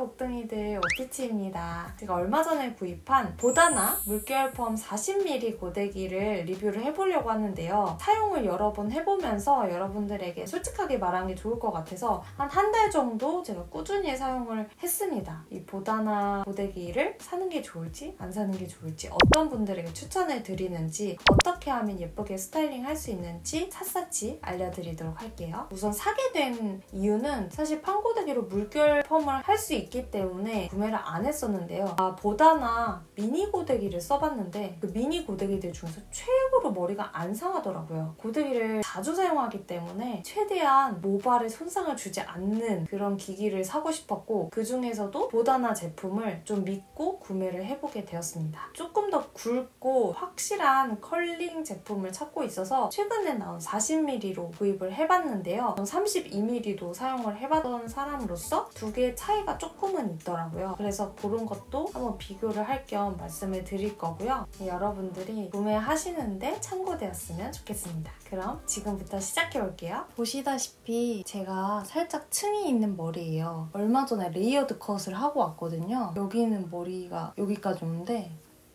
복둥이들 오피치입니다. 제가 얼마 전에 구입한 보다나 물결 펌 40mm 고데기를 리뷰를 해보려고 하는데요. 사용을 여러 번 해보면서 여러분들에게 솔직하게 말하는 게 좋을 것 같아서 한 달 정도 제가 꾸준히 사용을 했습니다. 이 보다나 고데기를 사는 게 좋을지 안 사는 게 좋을지, 어떤 분들에게 추천을 드리는지, 어떻게 하면 예쁘게 스타일링 할 수 있는지 샅샅이 알려드리도록 할게요. 우선 사게 된 이유는 사실 팡고데기로 물결 펌을 할 수 있기 때문에 구매를 안 했었는데요. 보다나 미니 고데기를 써봤는데 그 미니 고데기들 중에서 최고로 머리가 안 상하더라고요. 고데기를 자주 사용하기 때문에 최대한 모발에 손상을 주지 않는 그런 기기를 사고 싶었고, 그 중에서도 보다나 제품을 좀 믿고 구매를 해보게 되었습니다. 조금 더 굵고 확실한 컬링 제품을 찾고 있어서 최근에 나온 40mm로 구입을 해봤는데요. 32mm도 사용을 해봤던 사람으로서 두 개의 차이가 조금은 있더라고요. 그래서 그런 것도 한번 비교를 할 겸 말씀을 드릴 거고요. 여러분들이 구매하시는데 참고되었으면 좋겠습니다. 그럼 지금부터 시작해볼게요. 보시다시피 제가 살짝 층이 있는 머리예요. 얼마 전에 레이어드 컷을 하고 왔거든요. 여기는 머리가 여기까지 오는데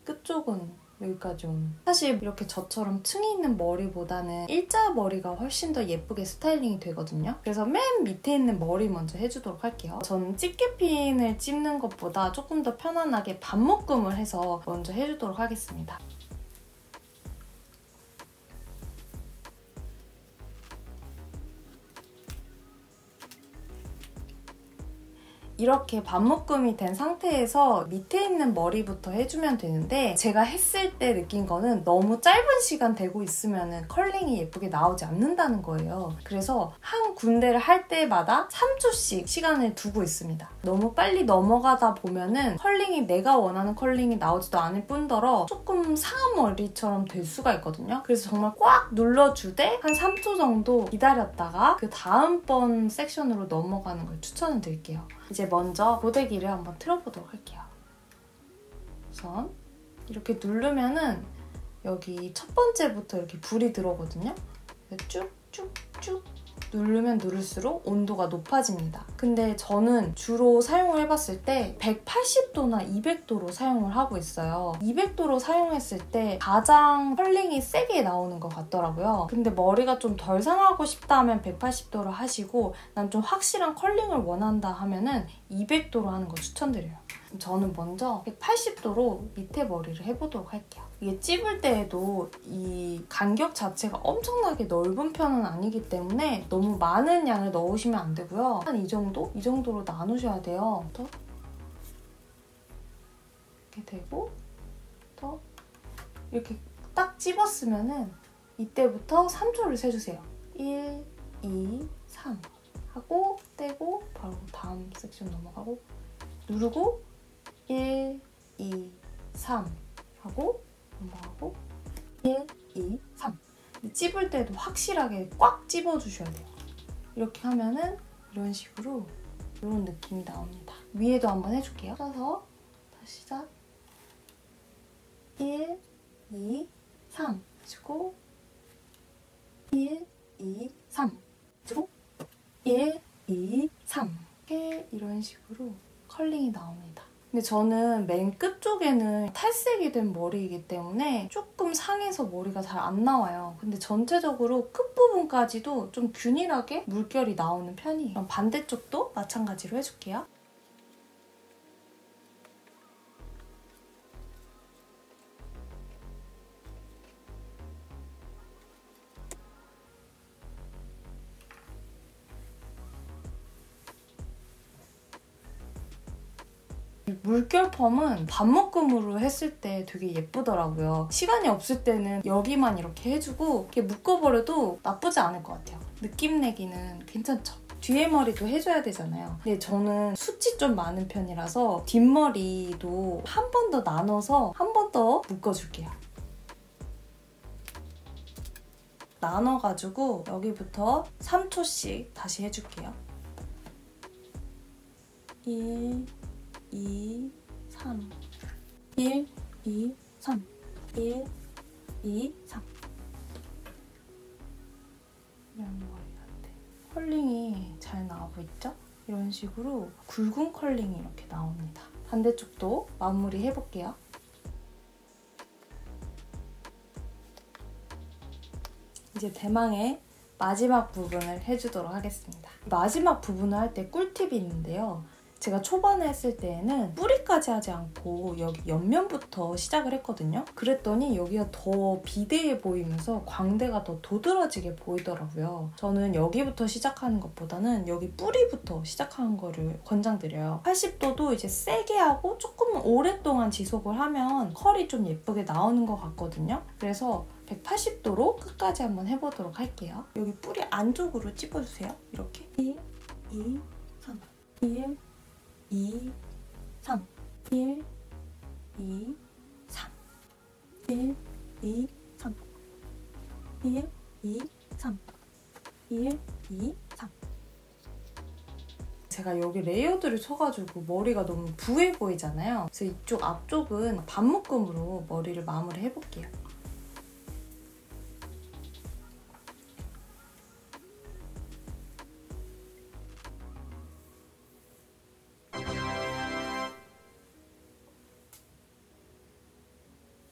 끝쪽은 여기까지 온. 사실 이렇게 저처럼 층이 있는 머리보다는 일자 머리가 훨씬 더 예쁘게 스타일링이 되거든요. 그래서 맨 밑에 있는 머리 먼저 해주도록 할게요. 저는 집게핀을 찝는 것보다 조금 더 편안하게 반묶음을 해서 먼저 해주도록 하겠습니다. 이렇게 반묶음이 된 상태에서 밑에 있는 머리부터 해주면 되는데, 제가 했을 때 느낀 거는 너무 짧은 시간 되고 있으면 컬링이 예쁘게 나오지 않는다는 거예요. 그래서 한 군데를 할 때마다 3초씩 시간을 두고 있습니다. 너무 빨리 넘어가다 보면은 컬링이 내가 원하는 컬링이 나오지도 않을 뿐더러 조금 상한 머리처럼 될 수가 있거든요. 그래서 정말 꽉 눌러주되 한 3초 정도 기다렸다가 그 다음번 섹션으로 넘어가는 걸 추천을 드릴게요. 이제 먼저 고데기를 한번 틀어보도록 할게요. 우선 이렇게 누르면은 여기 첫 번째부터 이렇게 불이 들어오거든요. 쭉쭉쭉 누르면 누를수록 온도가 높아집니다. 근데 저는 주로 사용을 해봤을 때 180도나 200도로 사용을 하고 있어요. 200도로 사용했을 때 가장 컬링이 세게 나오는 것 같더라고요. 근데 머리가 좀 덜 상하고 싶다 하면 180도로 하시고, 난 좀 확실한 컬링을 원한다 하면은 200도로 하는 거 추천드려요. 저는 먼저 180도로 밑에 머리를 해보도록 할게요. 이게 찝을 때에도 이 간격 자체가 엄청나게 넓은 편은 아니기 때문에 너무 많은 양을 넣으시면 안 되고요. 한 이 정도? 이 정도로 나누셔야 돼요. 더 이렇게 되고, 더 이렇게 딱 찝었으면은 이때부터 3초를 세주세요. 1, 2, 3 하고 떼고 바로 다음 섹션 넘어가고 누르고 1, 2, 3 하고 넘어가고 1, 2, 3. 찝을 때도 확실하게 꽉 찝어주셔야 돼요. 이렇게 하면은 이런 식으로 이런 느낌이 나옵니다. 위에도 한번 해줄게요. 써서 다시 시작. 1, 2, 3 해주고 1, 2, 3 해주고 1, 2, 3 이렇게 이런 식으로 컬링이 나옵니다. 근데 저는 맨 끝쪽에는 탈색이 된 머리이기 때문에 조금 상해서 머리가 잘 안 나와요. 근데 전체적으로 끝부분까지도 좀 균일하게 물결이 나오는 편이에요. 그럼 반대쪽도 마찬가지로 해줄게요. 물결 펌은 반묶음으로 했을 때 되게 예쁘더라고요. 시간이 없을 때는 여기만 이렇게 해주고 이렇게 묶어버려도 나쁘지 않을 것 같아요. 느낌 내기는 괜찮죠? 뒤에 머리도 해줘야 되잖아요. 근데 저는 숱이 좀 많은 편이라서 뒷머리도 한 번 더 나눠서 한 번 더 묶어줄게요. 나눠가지고 여기부터 3초씩 다시 해줄게요. 1, 2, 3 1, 2, 3 1, 2, 3 이런 머리 같아. 컬링이 잘 나오고 있죠? 이런 식으로 굵은 컬링이 이렇게 나옵니다. 반대쪽도 마무리 해볼게요. 이제 대망의 마지막 부분을 해주도록 하겠습니다. 마지막 부분을 할 때 꿀팁이 있는데요. 제가 초반에 했을 때에는 뿌리까지 하지 않고 여기 옆면부터 시작을 했거든요. 그랬더니 여기가 더 비대해 보이면서 광대가 더 도드라지게 보이더라고요. 저는 여기부터 시작하는 것보다는 여기 뿌리부터 시작하는 거를 권장드려요. 80도도 이제 세게 하고 조금 오랫동안 지속을 하면 컬이 좀 예쁘게 나오는 것 같거든요. 그래서 180도로 끝까지 한번 해보도록 할게요. 여기 뿌리 안쪽으로 찝어주세요. 이렇게 1, 2, 3, 1, 2, 3, 1, 2, 3, 1, 2, 3, 1, 2, 3, 1, 2, 3. 제가 여기 레이어드를 쳐가지고 머리가 너무 부해 보이잖아요. 그래서 이쪽 앞쪽은 반묶음으로 머리를 마무리 해볼게요.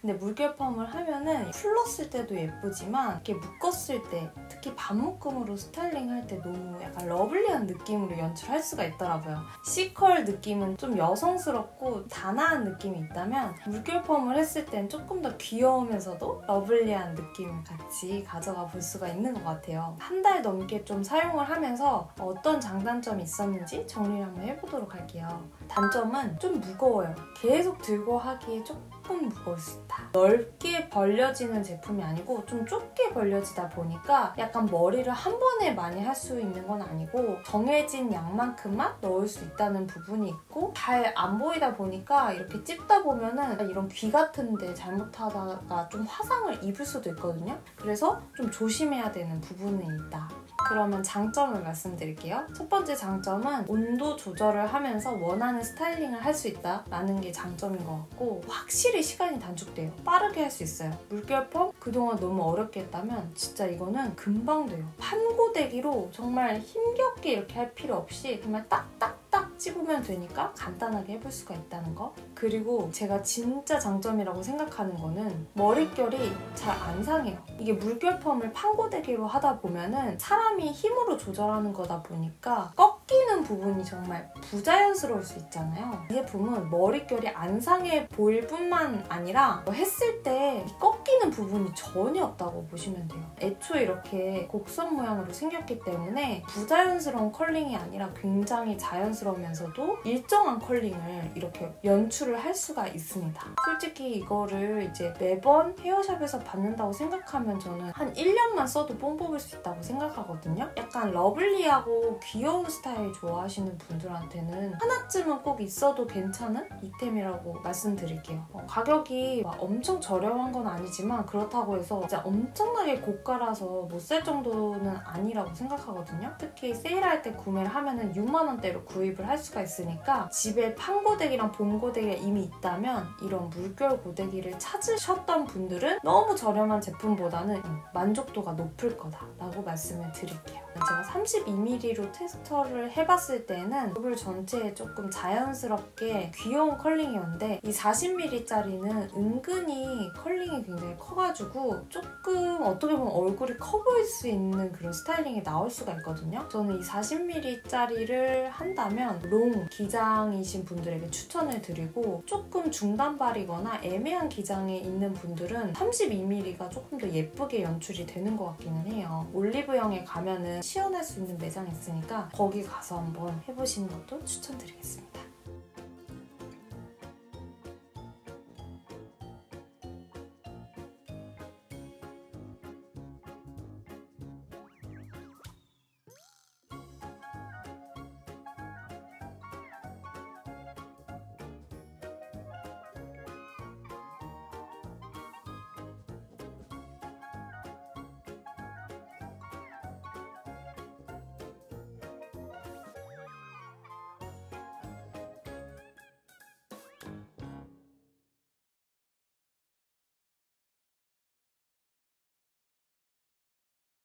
근데 물결 펌을 하면은 풀렀을 때도 예쁘지만 이렇게 묶었을 때, 특히 반묶음으로 스타일링할 때 너무 약간 러블리한 느낌으로 연출할 수가 있더라고요. C컬 느낌은 좀 여성스럽고 단아한 느낌이 있다면 물결 펌을 했을 땐 조금 더 귀여우면서도 러블리한 느낌을 같이 가져가 볼 수가 있는 것 같아요. 한 달 넘게 좀 사용을 하면서 어떤 장단점이 있었는지 정리를 한번 해보도록 할게요. 단점은 좀 무거워요. 계속 들고 하기에 조금 무거울 수 있다. 넓게 벌려지는 제품이 아니고 좀 좁게 벌려지다 보니까 약간 머리를 한 번에 많이 할 수 있는 건 아니고 정해진 양만큼만 넣을 수 있다는 부분이 있고, 잘 안 보이다 보니까 이렇게 찝다 보면은 이런 귀 같은데 잘못하다가 좀 화상을 입을 수도 있거든요. 그래서 좀 조심해야 되는 부분이 있다. 그러면 장점을 말씀드릴게요. 첫 번째 장점은 온도 조절을 하면서 원하는 스타일링을 할 수 있다라는 게 장점인 것 같고, 확실히 시간이 단축돼요. 빠르게 할 수 있어요. 물결 펌 그동안 너무 어렵게 했다면 진짜 이거는 금방 돼요. 판고데기로 정말 힘겹게 이렇게 할 필요 없이 정말 딱딱딱 찝으면 되니까 간단하게 해볼 수가 있다는 거. 그리고 제가 진짜 장점이라고 생각하는 거는 머릿결이 잘 안 상해요. 이게 물결 펌을 판고데기로 하다 보면은 사람이 힘으로 조절하는 거다 보니까 꺾이는 부분이 정말 부자연스러울 수 있잖아요. 이 제품은 머릿결이 안 상해 보일 뿐만 아니라 했을 때 꺾이는 부분이 전혀 없다고 보시면 돼요. 애초에 이렇게 곡선 모양으로 생겼기 때문에 부자연스러운 컬링이 아니라 굉장히 자연스러우면서도 일정한 컬링을 이렇게 연출을 할 수가 있습니다. 솔직히 이거를 이제 매번 헤어샵에서 받는다고 생각하면 저는 한 1년만 써도 뽕 뽑을 수 있다고 생각하거든요. 약간 러블리하고 귀여운 스타일 좋아하시는 분들한테는 하나쯤은 꼭 있어도 괜찮은 이템이라고 말씀드릴게요. 가격이 막 엄청 저렴한 건 아니지만 그렇다고 해서 진짜 엄청나게 고가라서 못 살 정도는 아니라고 생각하거든요. 특히 세일할 때 구매를 하면은 6만 원대로 구입을 할 수가 있으니까 집에 판고데기랑 봄고데기가 이미 있다면 이런 물결 고데기를 찾으셨던 분들은 너무 저렴한 제품보다는 만족도가 높을 거다라고 말씀을 드릴게요. 제가 32mm로 테스터를 해봤을 때는 얼굴 전체에 조금 자연스럽게 귀여운 컬링이었는데 이 40mm짜리는 은근히 컬링이 굉장히 커가지고 조금 어떻게 보면 얼굴이 커 보일 수 있는 그런 스타일링이 나올 수가 있거든요. 저는 이 40mm짜리를 한다면 롱 기장이신 분들에게 추천을 드리고, 조금 중단발이거나 애매한 기장에 있는 분들은 32mm가 조금 더 예쁘게 연출이 되는 것 같기는 해요. 올리브영에 가면은 시연할 수 있는 매장이 있으니까 거기 가서 한번 해보시는 것도 추천드리겠습니다.